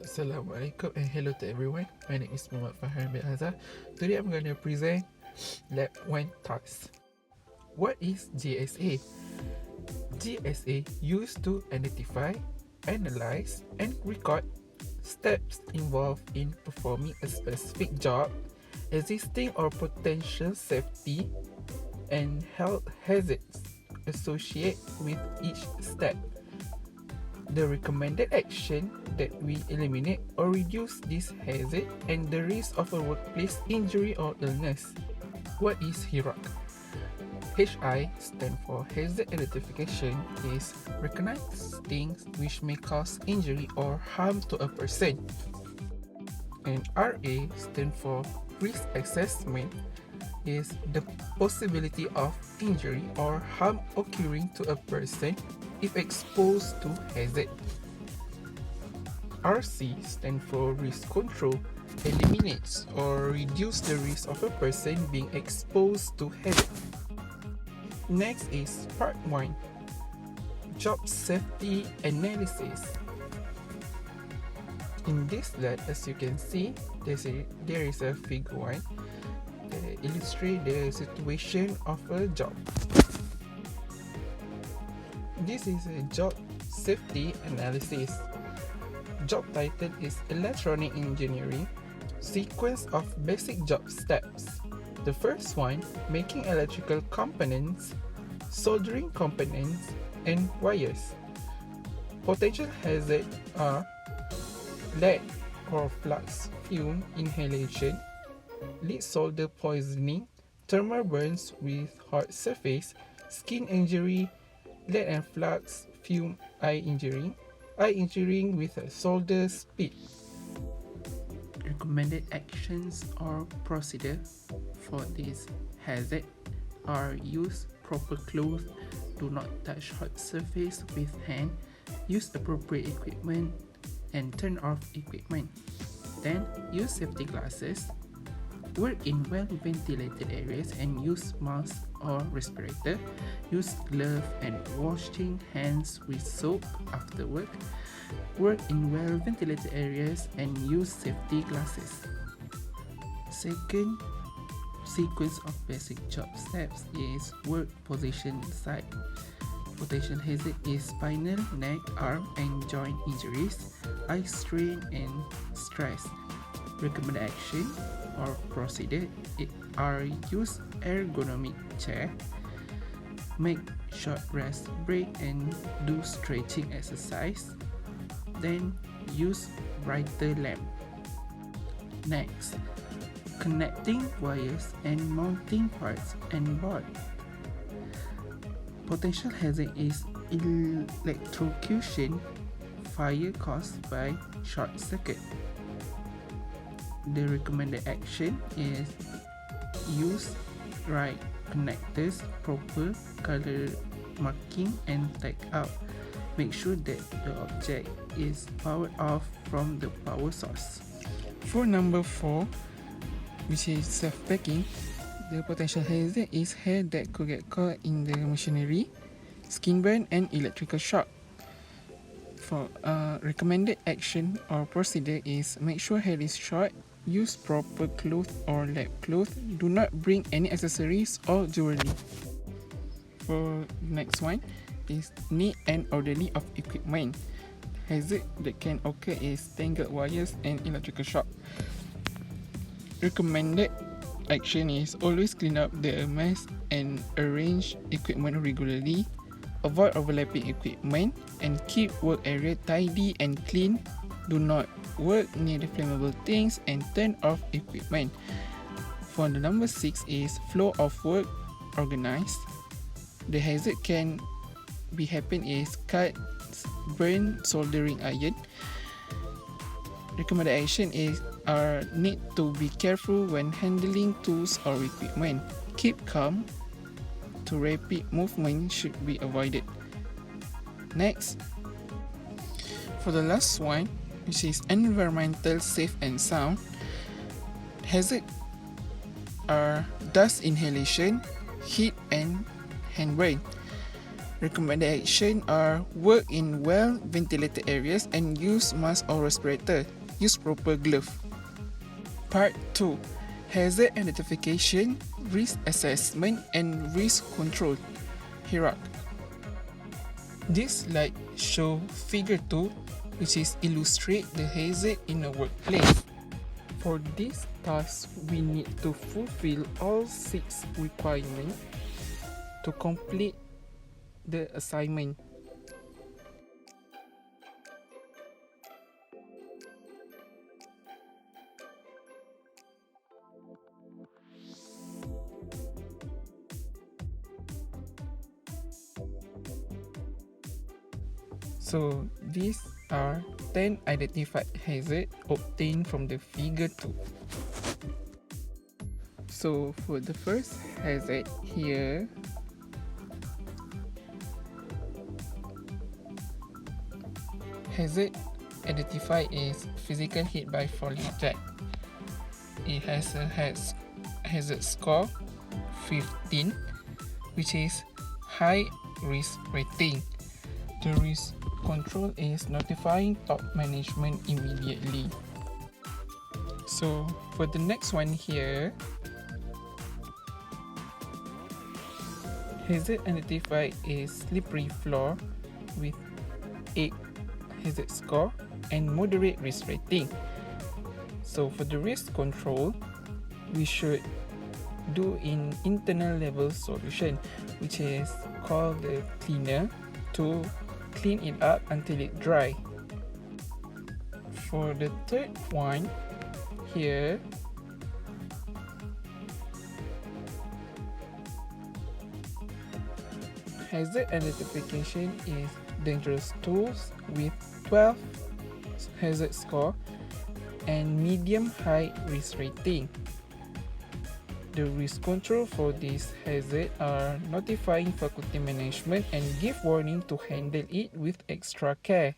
Assalamualaikum and hello to everyone. My name is KM-Pelajar. Today I'm going to present Lab 1 task. What is GSA? GSA used to identify, analyze, and record steps involved in performing a specific job, existing or potential safety and health hazards associated with each step. The recommended action that we eliminate or reduce this hazard and the risk of a workplace injury or illness. What is HIROC? HI stands for Hazard Identification, is recognize things which may cause injury or harm to a person. And RA stands for Risk Assessment, is the possibility of injury or harm occurring to a person if exposed to hazard. RC stands for Risk Control, eliminates or reduce the risk of a person being exposed to hazard. Next is Part 1, Job Safety Analysis. In this slide, as you can see, there is a figure 1 that illustrates the situation of a job. This is a job safety analysis. Job title is Electronic Engineering, sequence of basic job steps. The first one, making electrical components, soldering components, and wires. Potential hazards are lead or flux fume inhalation, lead solder poisoning, thermal burns with hot surface, skin injury, lead and flux fume eye injury with a solder spit. Recommended actions or procedure for this hazard are: use proper clothes, do not touch hot surface with hand, use appropriate equipment, and turn off equipment. Then use safety glasses, work in well-ventilated areas and use mask or respirator, use gloves and washing hands with soap after work in well-ventilated areas and use safety glasses. Second sequence of basic job steps is work position site. Potential hazard is spinal, neck, arm and joint injuries, eye strain and stress. Recommended action or procedure are: use ergonomic chair, make short rest break and do stretching exercise, then use brighter lamp. Next, connecting wires and mounting parts and board. Potential hazard is electrocution, fire caused by short circuit. The recommended action is: use right connectors, proper color marking and tag out. Make sure that the object is powered off from the power source. For number 4, which is self-packing, the potential hazard is hair that could get caught in the machinery, skin burn and electrical shock. For recommended action or procedure is: make sure hair is short, use proper clothes or lab clothes, do not bring any accessories or jewelry. For next one is need and orderly of equipment. Hazard that can occur is tangled wires and electrical shock. Recommended action is: always clean up the mess and arrange equipment regularly, avoid overlapping equipment and keep work area tidy and clean. Do not work near the flammable things and turn off equipment. For the number 6 is flow of work organized. The hazard can be happen is cut, burn, soldering iron. Recommended action is need to be careful when handling tools or equipment. Keep calm. To rapid movement should be avoided. Next, for the last one, which is environmental safe and sound, hazard are dust inhalation, heat and hand burn. Recommended action are work in well-ventilated areas and use mask or respirator. Use proper glove. Part 2. Hazard identification, risk assessment, and risk control. Hierarchy. This slide shows figure 2, which is illustrate the hazard in a workplace. For this task, we need to fulfill all 6 requirements to complete the assignment. So these are 10 identified hazards obtained from the figure 2. So for the first hazard here, hazard identified is physical hit by falling object. It has a hazard score 15, which is high risk rating. The risk control is notifying top management immediately. So for the next one here, hazard identified is slippery floor with 8 hazard score and moderate risk rating. So for the risk control, we should do in internal level solution, which is called the cleaner, to clean it up until it dry. For the third one here, hazard identification is dangerous tools with 12 hazard score and medium high risk rating. The risk control for this hazard are notifying faculty management and give warning to handle it with extra care.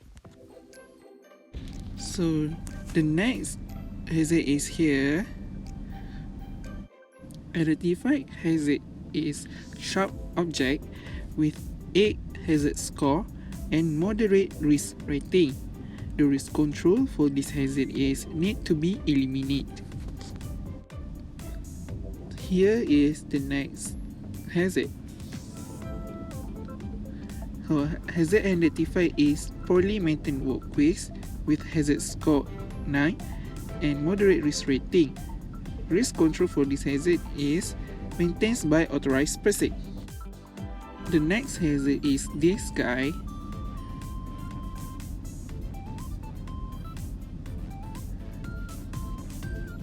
So the next hazard is here. Identified hazard is sharp object with 8 hazard score and moderate risk rating. The risk control for this hazard is need to be eliminated. Here is the next hazard. Hazard identified is poorly maintained workplace with hazard score 9 and moderate risk rating. Risk control for this hazard is maintained by authorized person. The next hazard is this guy.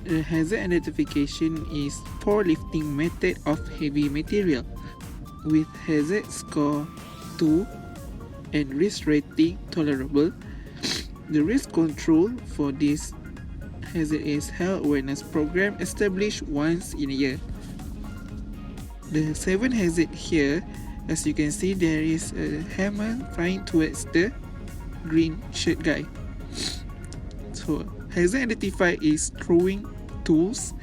The hazard identification is poor lifting method of heavy material with hazard score 2 and risk rating tolerable. The risk control for this hazard is health awareness program established once in a year. The 7th hazard here, as you can see, there is a hammer flying towards the green shirt guy. So hazard identified is throwing tools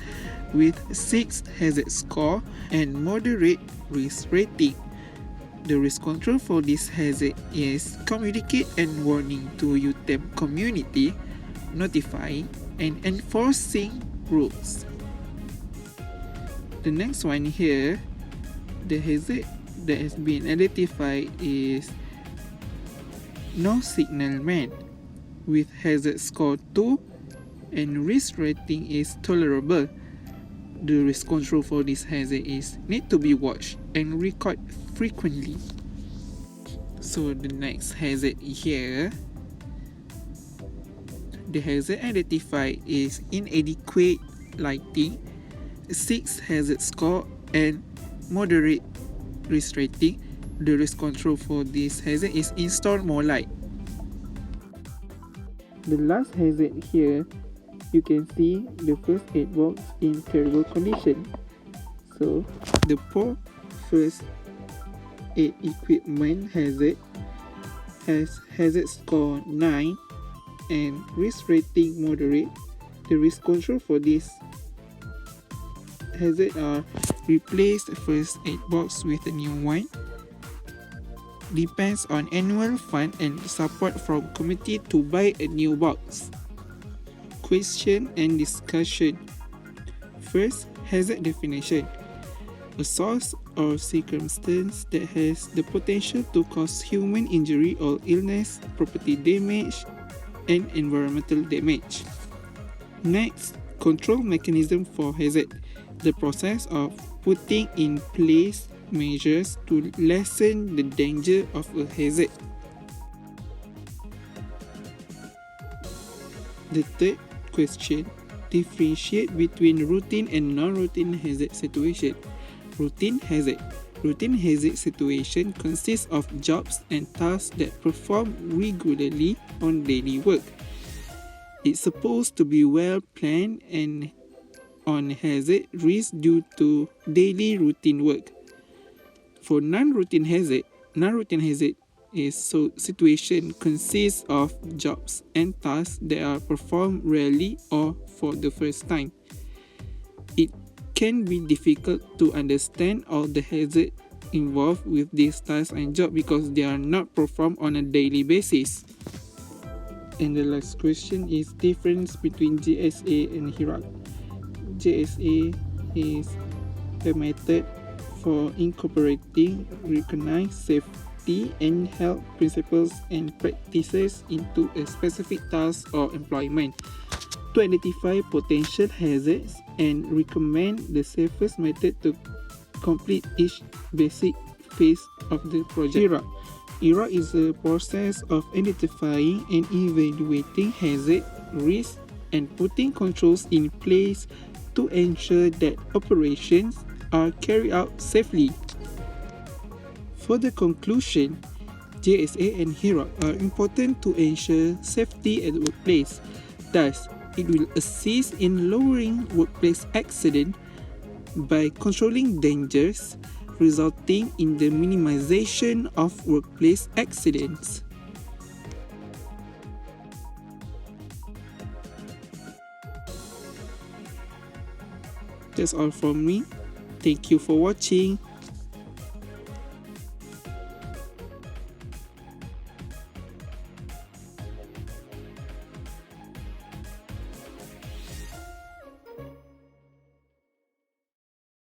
with 6 hazard score and moderate risk rating. The risk control for this hazard is communicate and warning to UTEM community, notifying and enforcing rules. The next one here, the hazard that has been identified is no signal man with hazard score 2 and risk rating is tolerable. The risk control for this hazard is need to be watched and record frequently. So the next hazard here, the hazard identified is inadequate lighting, 6 hazard score and moderate risk rating. The risk control for this hazard is install more light. The last hazard here, you can see the first aid box in terrible condition. So the poor first aid equipment hazard has hazard score 9 and risk rating moderate. The risk control for this hazard are replace the first aid box with a new one, depends on annual fund and support from committee to buy a new box. Question and discussion. First, hazard definition. A source or circumstance that has the potential to cause human injury or illness, property damage, and environmental damage. Next, control mechanism for hazard. The process of putting in place measures to lessen the danger of a hazard. The third question, differentiate between routine and non-routine hazard situation. Routine hazard. Routine hazard situation consists of jobs and tasks that perform regularly on daily work. It's supposed to be well planned and on hazard risk due to daily routine work. For non-routine hazard is situation consists of jobs and tasks that are performed rarely or for the first time. It can be difficult to understand all the hazards involved with these tasks and jobs because they are not performed on a daily basis. And the last question is difference between JSA and HIRAC. JSA is a method for incorporating recognized safety and health principles and practices into a specific task or employment to identify potential hazards and recommend the safest method to complete each basic phase of the project. HIRAC is a process of identifying and evaluating hazard, risk, and putting controls in place to ensure that operations are carried out safely. For the conclusion, JSA and HIRAC are important to ensure safety at the workplace. Thus, it will assist in lowering workplace accidents by controlling dangers, resulting in the minimization of workplace accidents. That's all from me. Thank you for watching.